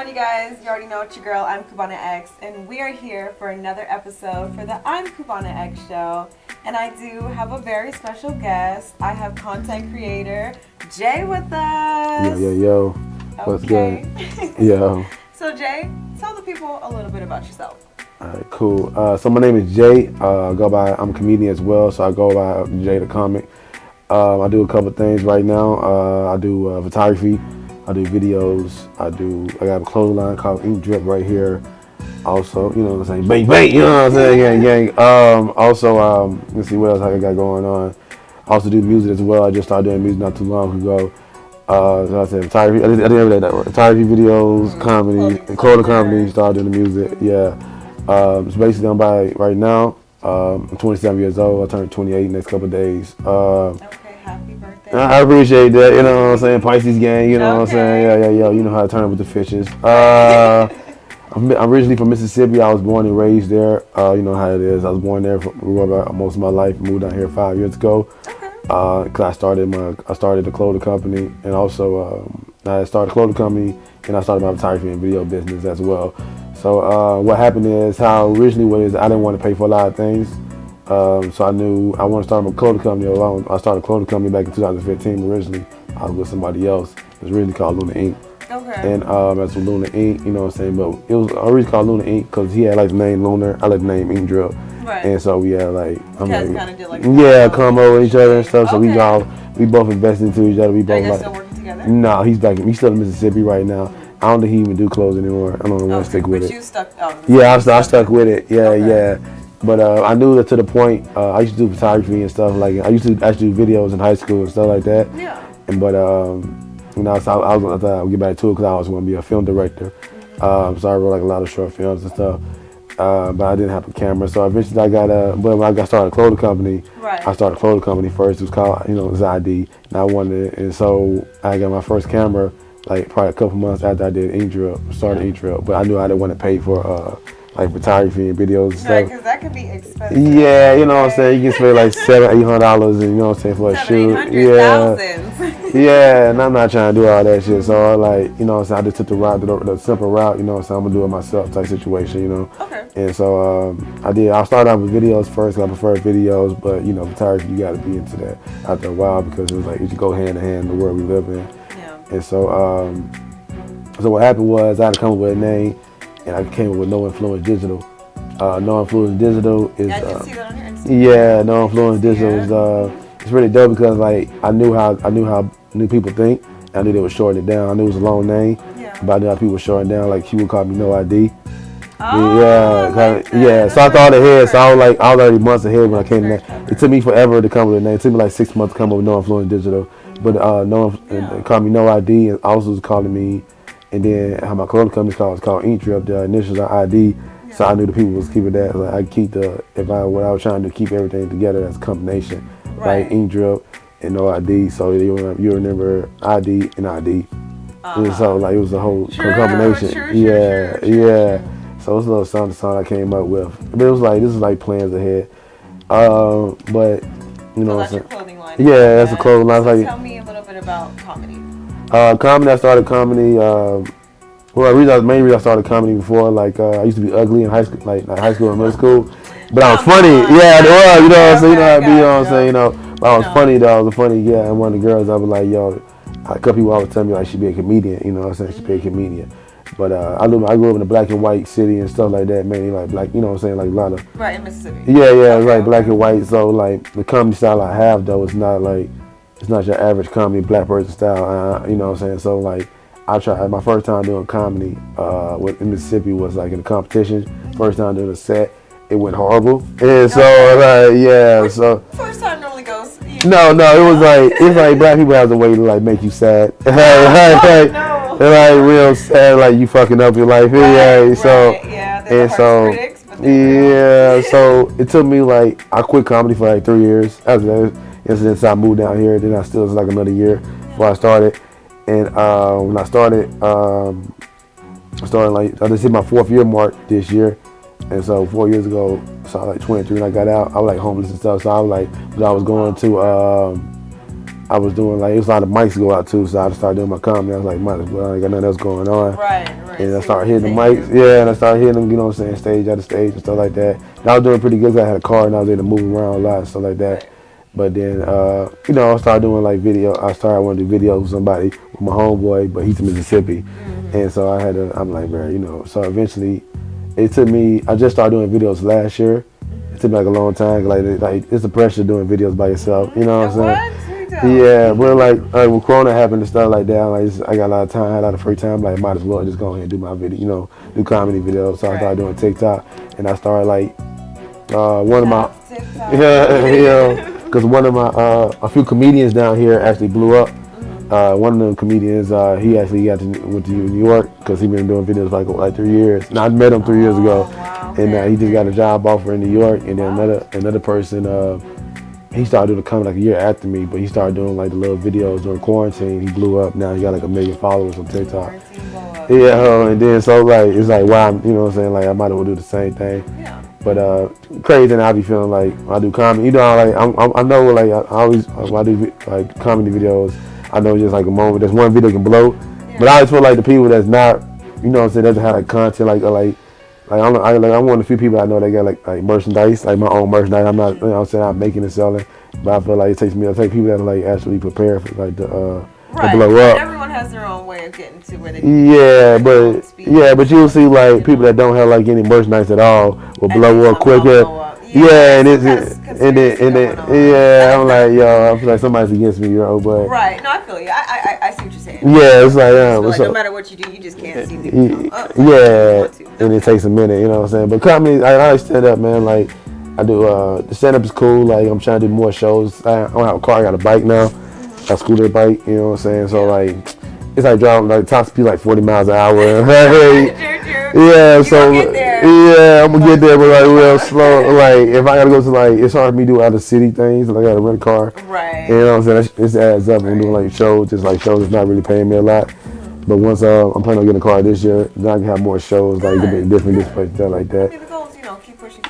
on, you guys? You already know it's your girl. I'm Cubana X, and we are here for another episode for the I'm Cubana X show. And I do have a very special guest. I have content creator Jay with us. Yo. What's good? Yo. So Jay, tell the people a little bit about yourself. All right, cool. So my name is Jay. I'm a comedian as well, so I go by Jay the Comic. I do a couple things right now. I do photography. I do videos. I got a clothing line called Ink Drip right here. Also, you know what I'm saying? Bang, bang, you know what I'm saying? Gang. Let's see what else I got going on. I also do music as well. I just started doing music not too long ago. So I said photography. I did everything that word. Photography, videos, comedy, and clothing company. Started doing the music. Yeah. So basically, I'm right now. I'm 27 years old. I turned 28 next couple of days. Okay, happy birthday. I appreciate that. You know what I'm saying? Pisces gang. You know what I'm saying? Yeah. You know how to turn up with the fishes. I'm originally from Mississippi. I was born and raised there. You know how it is. I was born there for most of my life. Moved down here 5 years ago. Cause I started the clothing company, and also I started a clothing company, and I started my photography and video business as well. So what happened is how originally was I didn't want to pay for a lot of things. So I knew I wanted to start my clothing company alone. I started a clothing company back in 2015 originally. I was with somebody else. It was originally called Luna Inc. Okay. And that's with Luna Inc. You know what I'm saying? But it was originally called Luna Inc. because he had like the name Lunar. I like the name Ink Drip. Right. And so we had like combo with each other and stuff. So we both invested into each other. We both Are you guys still working together? No, he's still in Mississippi right now. I don't think he even do clothes anymore. I don't know want to stick with it. But you stuck. I stuck with it. Yeah. But I knew that to the point. I used to do photography and stuff like I used to actually do videos in high school and stuff like that. Yeah. So I thought I would get back to it because I was going to be a film director. So I wrote like a lot of short films and stuff. But I didn't have a camera, so eventually but when I got started a clothing company, right. I started a clothing company first. It was called, ZID, and I wanted it, and so I got my first camera like probably a couple months after I did Ink Drip, Ink Drip. But I knew I didn't want to pay for like photography and videos and stuff. Right, because that could be expensive. Yeah, you know what I'm saying. You can spend like $700-800, and you know what I'm saying, for a shoot. Yeah, and I'm not trying to do all that shit. So I like, you know what I'm saying, I just took the simple route. You know what I'm saying, I'm gonna do it myself type situation. You know. Okay. And so I started out with videos first. I prefer videos, but photography, you got to be into that after a while because it's like you go hand in hand in the world we live in. Yeah. And so what happened was I had to come up with a name, and I came up with No Influence Digital. No Influence Digital is I did see that on your Instagram. Yeah, No Influence Digital is it's really dope because like I knew how new people think. I knew they would shorten it down. I knew it was a long name, but I knew how people would shorten it down. Like he would call me No ID. Yeah. So I thought ahead. So I was already months ahead when I came there. It took me forever to come up with a name. It took me like 6 months to come up with No Influence Digital. But they called me No ID, and also was calling me. And then how my clothing company was called Ink Drip. The initials are ID. So I knew the people was keeping that. Like I keep what I was trying to keep everything together as a combination, right? Ink Drip and No ID. So you remember ID and ID. And so it was a whole combination. Yeah. So it's a little song I came up with. But it was this is like plans ahead. But So that's your clothing line. Yeah, that's a clothing line. So tell me a little bit about comedy. Comedy, I started comedy. The main reason I started comedy before, I used to be ugly in high school, like high school and middle school. But I was funny. Yeah, it was. You know what I'm saying? You know how it be. You know what I'm saying? But I was funny though. I was funny. Yeah, and one of the girls, I was like, yo, a couple people always tell me like she be a comedian. You know what I'm saying? She be a comedian. But I grew up in a black and white city and stuff like that, mainly like black, you know what I'm saying, like a lot of... Right, in Mississippi. Yeah, it's like black and white, so like the comedy style I have though, it's not your average comedy black person style, you know what I'm saying, so like I tried, my first time doing comedy in Mississippi was like in a competition, first time doing a set, it went horrible, and so First time normally goes... No, it's like black people have a way to like make you sad. They're like real sad, like you fucking up your life. So it took me I quit comedy for like 3 years. After that incident, I moved down here. Then I still was like another year before I started. And when I started I just hit my 4th year mark this year. And so 4 years ago, so I was like 23 when I got out. I was like homeless and stuff. So I was like, I was going to I was doing like, it was a lot of mics to go out to, so I started doing my comedy. I was like, might as well, I ain't got nothing else going on. Right. And I started hitting the mics, and I started hitting them, you know what I'm saying, stage out of stage and stuff like that. And I was doing pretty good 'cause I had a car and I was able to move around a lot and stuff like that. Right. But then, you know, I started doing like video. I wanted to do videos with somebody, with my homeboy, but he's from Mississippi. And so I'm like, bro, you know, so eventually it took me, I just started doing videos last year. It took me like a long time, like it's the pressure of doing videos by yourself, you know what I'm saying? Yeah, but like when Corona happened and stuff like that, I got a lot of time, I had a lot of free time, like might as well just go ahead and do my video, you know, do comedy videos. So I started doing TikTok, and I started like one of my, you know, because one of my, a few comedians down here actually blew up. One of them comedians, he actually went to New York because he been doing videos for like 3 years. And I met him 3 years ago, and he just got a job offer in New York. And then another person, he started doing comedy like a year after me, but he started doing like the little videos during quarantine. He blew up. Now he got like 1 million followers on TikTok. Yeah, and then so like it's like wow, you know what I'm saying? Like I might as well do the same thing. Yeah. But crazy, and I be feeling like when I do comedy, you know, like I know like I always when I do like comedy videos, I know just like a moment. There's one video can blow, but I always feel like the people that's not, you know what I'm saying, doesn't have like content like I'm one of the few people I know that got like merchandise, like my own merchandise. I'm not, you know what I'm saying, I'm making and selling, but I feel like it takes people that are like actually prepared for like to blow up. Everyone has their own way of getting to where they. But you'll see like people that don't have like any merchandise at all will blow up quicker. And I'm like, yo, I feel like somebody's against me, but. Right, no, I feel you. I see what you're saying. Yeah, it's like, no matter what you do, you just can't see people. And it takes a minute, you know what I'm saying? But comedy, I stand up, man. Like, I do, the stand up is cool. Like, I'm trying to do more shows. I don't have a car, I got a bike now. A scooter bike, you know what I'm saying? So, like, it's like driving, like, top speed like 40 miles an hour. Yeah, so I'm gonna get there, but like real slow. Like if I gotta go to like, it's hard for me to do other city things. Like I gotta rent a car. Right. You know what I'm saying? It adds up. I'm doing like shows, just like shows that's not really paying me a lot. But once I'm planning on getting a car this year, then I can have more shows, like it be different this place, stuff like that. I mean, the goal is, you know, keep pushing.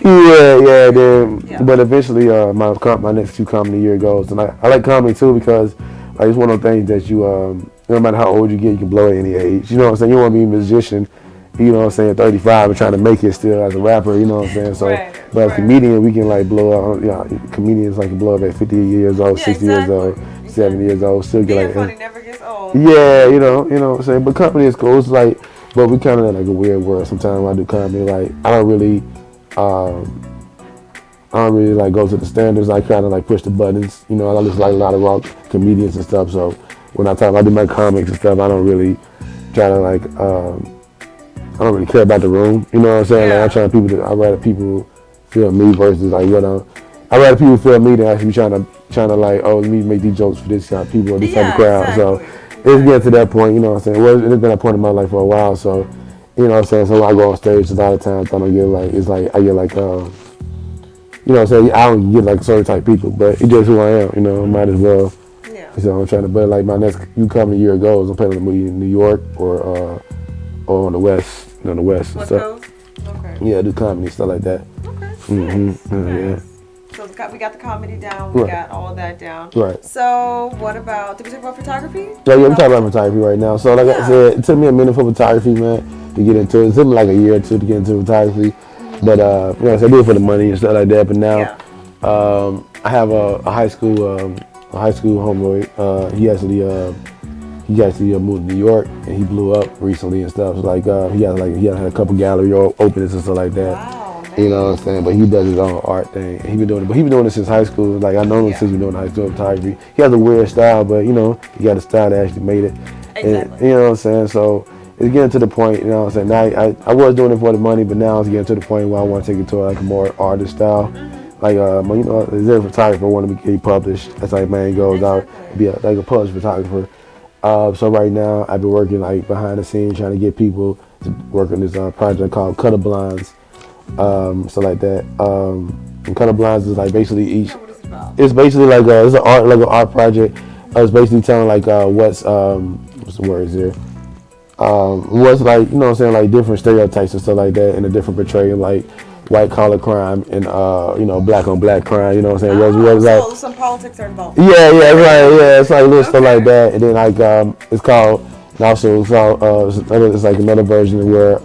But eventually, my next 2 comedy year goals, and I like comedy too because like it's one of those things that you no matter how old you get, you can blow at any age. You know what I'm saying? You want to be a musician. You know what I'm saying, 35 and trying to make it still as a rapper, you know what I'm saying? So, but as a comedian, we can like blow up, you know, comedians like can blow up at 50 years old, 60 years old, 70 years old, still get like. Funny never gets old. Yeah, you know what I'm saying? But comedy is cool. It's like, but we kind of in like a weird world sometimes when I do comedy. Like, I don't really like go to the standards. I kind of like push the buttons. You know, I listen to like a lot of rock comedians and stuff. So when I do my comics and stuff, I don't really try to like, I don't really care about the room, you know what I'm saying? Like I'd rather people feel me versus like I'd rather people feel me than actually trying to like, oh, let me make these jokes for this kind of people or this type of crowd. Exactly. So it's getting to that point, you know what I'm saying? Well, it's been that point in my life for a while, so you know what I'm saying? So when I go on stage, a lot of times I don't get like, it's like I get like, you know what I'm saying? I don't get like certain type people, but it's just who I am, you know. I might as well. Yeah. So I'm trying to, but like my next comedy year goes, I'm planning to move in New York or on the West. On the West and stuff. Okay. Yeah, do comedy, stuff like that. Okay. Nice. So we got the comedy down. We got all of that down. Right. So what about, did we talk about photography? Yeah, we're talking about photography right now. So like I said, it took me a minute for photography, man, to get into it. It took me like a year or 2 to get into photography. But, you know, so I do it for the money and stuff like that. But now I have a high school homeboy. He actually moved to New York and he blew up recently and stuff. So like he had a couple gallery openings and stuff like that. Wow, you know what I'm saying? But he does his own art thing. He been doing it since high school. Like I know him since he been doing high school photography. He has a weird style, but you know, he got a style that actually made it. Exactly. And, you know what I'm saying? So it's getting to the point, you know what I'm saying? Now I was doing it for the money, but now it's getting to the point where I want to take it to like a more artist style. Like, you know, as a photographer, want to be published. That's like main goals out, be like a published photographer. So right now, I've been working like behind the scenes, trying to get people to work on this project called Cutter Blinds, so like that. And Cutter Blinds is like basically it's basically like it's an art project. It's basically telling like what's the words here? What's like, you know what I'm saying, like different stereotypes and stuff like that, and a different portrayal, like white collar crime and black on black crime. You know what I'm saying? So some politics are involved. Yeah, it's like little stuff like that. And then like it's called, and also it's like another version where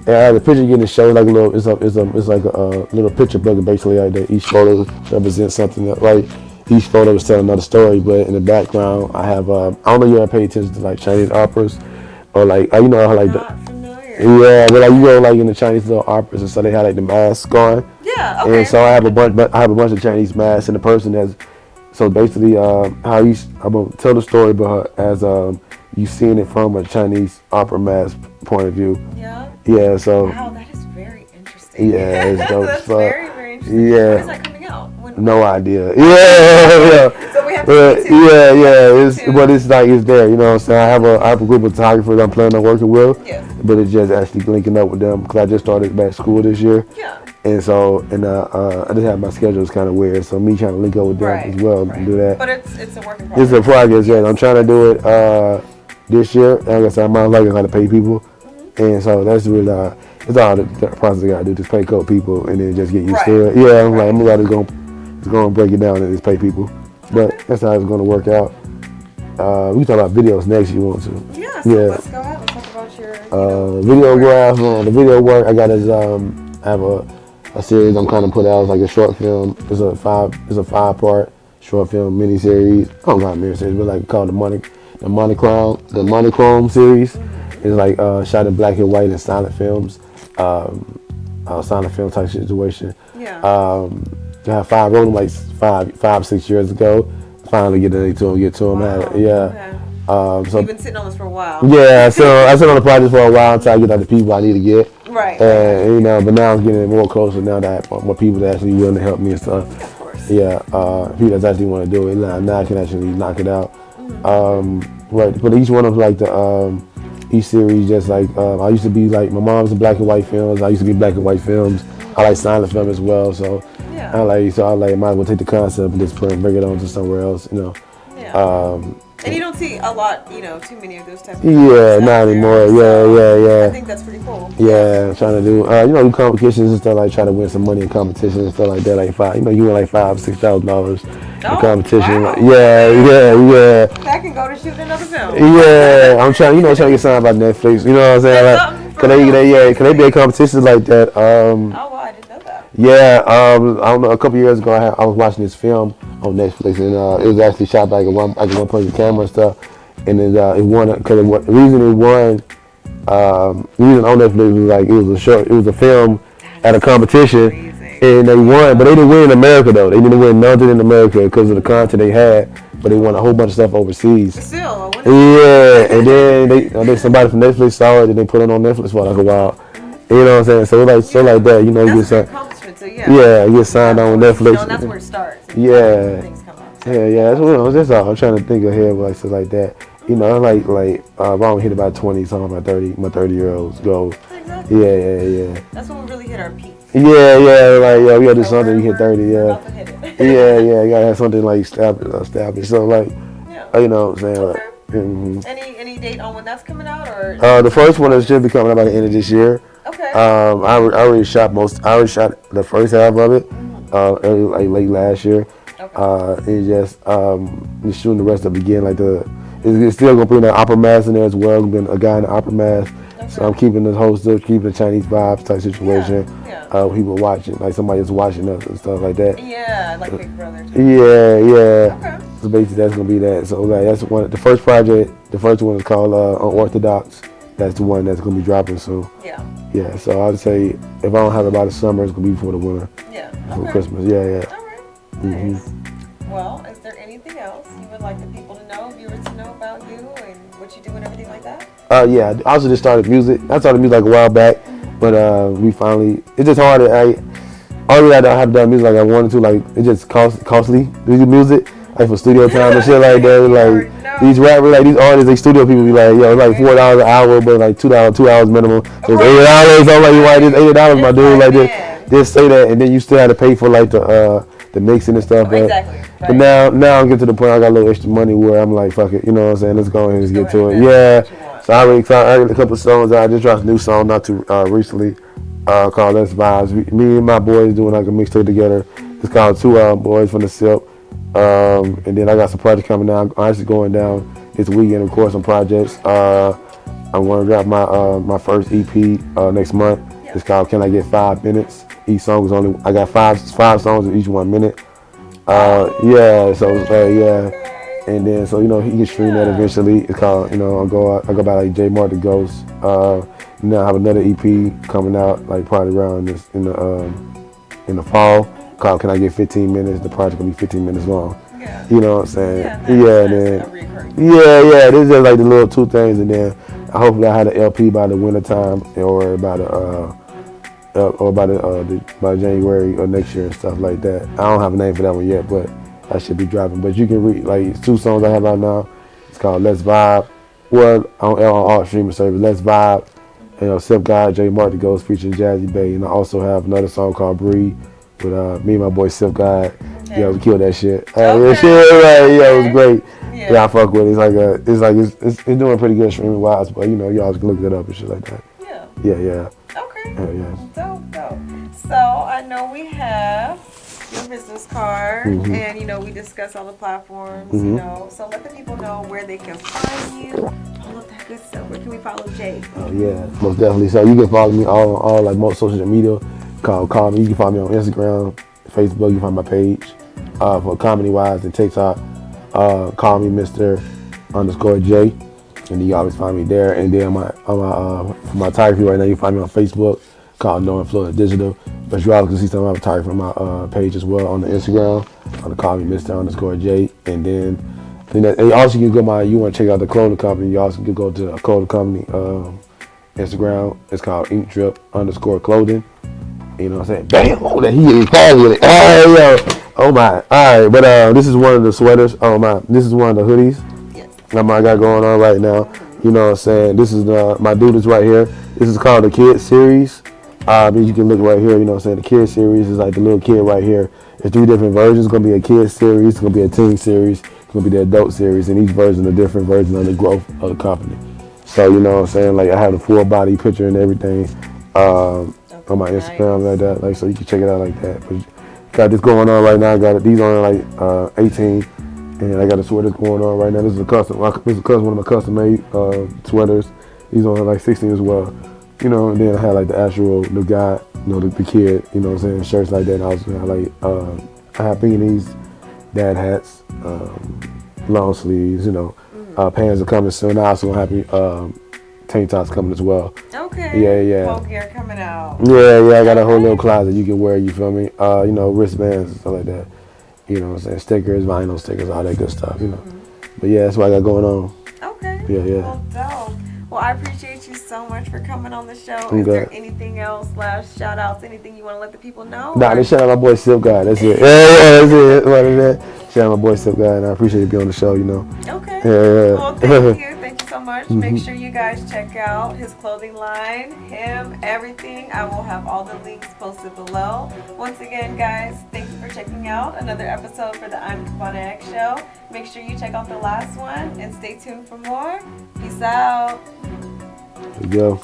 the picture getting shown like a little. It's like a little picture book, basically like that. Each photo represents something that, like each photo is telling another story. But in the background, I have I don't know if you ever pay attention to like Chinese operas or like how like yeah, but like you go like in the Chinese little operas and so they have like the masks on. Yeah, okay. And so I have a bunch of Chinese masks, and the person has. So basically, I'm gonna tell the story, but as you seeing it from a Chinese opera mask point of view. Yeah. Yeah. So. Wow, that is very interesting. Yeah, it's dope. That's very interesting. Yeah. When is that coming out? No idea. Yeah. So we have to see too. But it's like it's there. You know what I'm saying? I have a group of photographers I'm planning on working with. Yes. But it's just actually linking up with them because I just started back school this year. Yeah. And so, I just have my schedule is kind of weird. So me trying to link up with them as well and do that. But it's a work in progress. It's a progress, yeah. I'm trying to do it this year. And like I said, I'm not learning how to pay people. Mm-hmm. And so that's really, it's all the process I got to do. Just pay a couple people and then just get used to it. Yeah, I'm about to go break it down and just pay people. But that's how it's going to work out. We can talk about videos next if you want to. Yeah, so let's go ahead. Let's talk about your videograph. The video work I got is I have a series I'm kind of put out. It's like a short film. It's a 5-part short film miniseries. I don't got a miniseries, but like called the monochrome series. It's like shot in black and white and silent films. Silent film type situation. Yeah. I have wrote them like 5-6 years ago. Finally get to them. Wow. Yeah. Okay. So you've been sitting on this for a while. Yeah, so I sit on the project for a while until I get out the people I need to get. Right. And but now I'm getting more closer now that I have more people that actually willing to help me and stuff. Of course. Yeah, people that actually want to do it. Now I can actually knock it out. Mm-hmm. Right, but each one of like the each series, just like I used to be like my mom's in black and white films. I used to be black and white films. I like silent film as well. So I might as well take the concept and just bring it on to somewhere else. Yeah. And you don't see a lot, too many of those types of not anymore. Yeah. I think that's pretty cool. Yeah, I'm trying to do, do competitions and stuff, like try to win some money in competitions and stuff like that. Like you win like $5,000-$6,000 in competition. Wow. Yeah. That can go to shooting another film. Yeah, I'm trying to get signed by Netflix. You know what I'm saying? Like, can they be in competitions like that? Oh, wow, I didn't know that. Yeah, I don't know. A couple years ago, I was watching this film on Netflix, and it was actually shot by a one-person camera and stuff. And it won because the reason it won, the reason on Netflix was like it was a film at a competition, and they won. But they didn't win in America though. They didn't win nothing in America because of the content they had. But they won a whole bunch of stuff overseas. Still, and then somebody from Netflix saw it and they put it on Netflix for like a while. You know what I'm saying? So like that, you get signed. So you get signed on Netflix. And that's where it starts. That's that's all I'm trying to think ahead with like stuff like that. I don't hit about 20, something about 30. My 30-year-olds go. Exactly. Yeah. That's when we really hit our peak. We gotta do something. You hit 30. About to hit it. You gotta have something like established. So like, you know what I'm saying? Okay. Mm-hmm. Any date on when that's coming out or? The first one should be coming out by the end of this year. Okay. I already shot the first half of it, late last year. Okay. It's just shooting the rest of it again. It's still gonna bring an opera mask in there as well. Been a guy in the opera mask. Okay. So I'm keeping the Chinese vibes type situation. People watching, like somebody is watching us and stuff like that. Yeah, like Big Brother. Yeah. Okay. So basically that's gonna be that. So that's one. The first project, the first one is called Unorthodox. That's the one that's gonna be dropping soon. Yeah. So I'd say if I don't have it by the summer, it's gonna be before the winter. Yeah. For Christmas. Yeah. All right. Nice. Well, is there anything else you would like the people to know, viewers to know about you and what you do and everything like that? I also just started music. I started music like a while back, but it's just hard. I don't have done music like I wanted to. Like it just costly to do music, like for studio time and shit like that. Like these rappers, like these artists, they studio people be like, it's like $4 an hour, but like $2 hours minimum. So it's $80. I'm like, why this $80, my dude? Like just say that, and then you still have to pay for like the mixing and stuff. Exactly. But now I'm getting to the point I got a little extra money where I'm like, fuck it, you know what I'm saying? Let's go ahead and just get to it. Yeah. So I already a couple of songs. I just dropped a new song not too recently. called Let's Vibes. Me and my boys doing like a mixtape together. It's called Two Boys from the Silk. And then I got some projects coming down. I'm actually going down this weekend, record some projects. I'm going to drop my first EP next month. It's called Can I Get 5 Minutes? Each song is only, I got five songs in each 1 minute. Yeah, so yeah. And then, so, you know, he can stream that eventually. It's called, you know, I go by like J Mark the Ghost. Now I have another EP coming out like probably around this in the fall called Can I Get 15 Minutes? The project will be 15 minutes long. Yeah. You know what I'm saying? Yeah, This is just like the little two things, and then hopefully I have the LP by the winter time or by January or next year and stuff like that. I don't have a name for that one yet, but I should be dropping. But you can read like it's 2 songs I have out now. It's called Let's Vibe. Well, on all streaming service, Let's Vibe. You know, Silk Guy, J Mark the Ghost featuring Jazzy Bay, and I also have another song called Breathe with me and my boy Silk Guy. Okay. Yeah, we killed that shit. Yeah, it was great. Yeah, I fuck with it. It's doing pretty good streaming wise, but you know, y'all can look it up and shit like that. Yeah. Okay. Yeah. Dope. So I know we have your business card, and you know we discuss all the platforms. You know, so let the people know where they can find you. All of that good stuff. Where can we follow Jay? Oh yeah, most definitely. So you can follow me all like most social media. Call me. You can find me on Instagram, Facebook. You can find my page for comedy wise and TikTok. Call me Mr. _J, and you always find me there. And then for my photography right now, you find me on Facebook called Knowing Florida Digital. But you also can see some of my photography on my page as well on the Instagram. On the Call Me Mr. _J, and then also you can go you want to check out the clothing company. You also can go to the clothing company Instagram. It's called Ink Drip _clothing. You know what I'm saying? Bam! Oh, that he is hard with it. Oh my! All right, but this is one of the sweaters. Oh my! This is one of the hoodies. Yes. I got going on right now. You know what I'm saying? This is my dude is right here. This is called the Kid Series. You can look right here. You know what I'm saying? The Kid Series is like the little kid right here. There's 3 different versions. It's gonna be a Kid Series. It's gonna be a Teen Series. It's gonna be the Adult Series, and each version is a different version of the growth of the company. So you know what I'm saying? Like I have the full body picture and everything. On my Instagram like that, like so you can check it out like that. But got this going on right now. I got these on like 18, and I got the sweaters going on right now. This is a custom. One of my custom made sweaters. These on like 16 as well. You know, and then I had like the actual the guy, you know, the kid. You know what I'm saying? Shirts like that. And I also have like I have beanies, dad hats, long sleeves. You know, pants are coming soon. I also have tank tops coming as well. Okay. Yeah. Whole gear coming out. Yeah. I got a whole little closet you can wear. You feel me? You know, wristbands and stuff like that. You know what I'm saying? Stickers, vinyl stickers, all that good stuff. You know. But yeah, that's what I got going on. Okay. Yeah. Well, dope. Well, I appreciate you so much for coming on the show. Is there anything else, shout outs, anything you want to let the people know? Nah, just shout out my boy Silk Guy. That's it. That's it. What is that? Shout out my boy Silk Guy, and I appreciate you being on the show. You know. Okay. Yeah. Well, thank you. Thank you so much. Make sure you guys check out his clothing line, him, everything. I will have all the links posted below. Once again, guys, thank you for checking out another episode for the I'm Cabana X show. Make sure you check out the last one and stay tuned for more. Peace out. There you go.